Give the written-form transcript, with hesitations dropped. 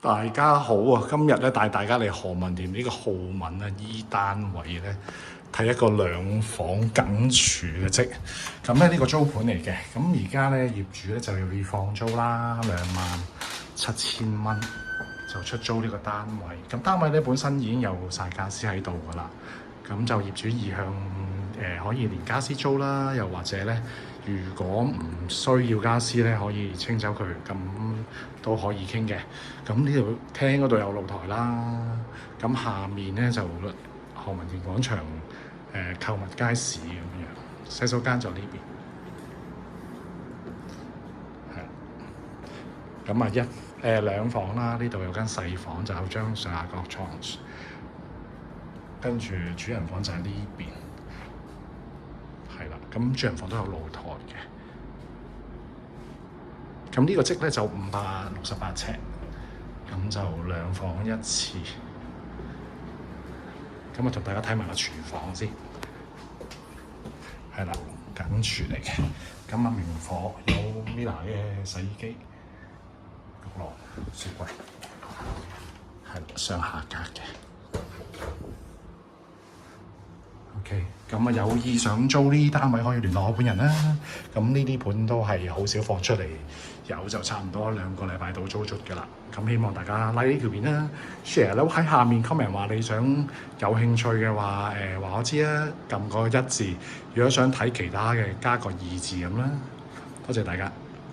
大家好啊！今日咧帶大家嚟何文田呢個浩文啊 E 單位咧睇一個兩房緊廚嘅啫。咁咧呢個租盤嚟嘅，咁而家咧業主咧就要放租啦，27,000蚊就出租呢個單位。咁單位咧本身已經有晒傢俬喺度噶啦，咁就業主意向可以連傢俬租啦，又或者咧如果唔需要傢俬咧可以清走佢，咁都可以傾嘅。咁呢度廳嗰度有露台啦，咁下面咧就何文田廣場購物街市咁樣，洗手間就呢邊，係咁啊兩房啦，呢度有間細房就有張上下角床，跟住主人房就喺呢邊，係啦，咁主人房都有露台嘅，咁呢個積咧就568尺。咁就兩房一廁，咁我同大家睇埋個廚房先，係啦，緊廚嚟嘅。咁啊明火有 Mila 嘅洗衣機、焗爐、雪櫃，係啦，上下格嘅。OK，咁啊有意想租呢單位可以聯絡我本人啦。咁呢啲盤都係好少放出嚟，有就差唔多2個禮拜到租出㗎啦。咁希望大家 like 呢條片啦 ，share 啦，喺下面 comment 話你想有興趣嘅話，話我知啊，撳個1字。如果想睇其他嘅，加個2字咁啦。多謝大家。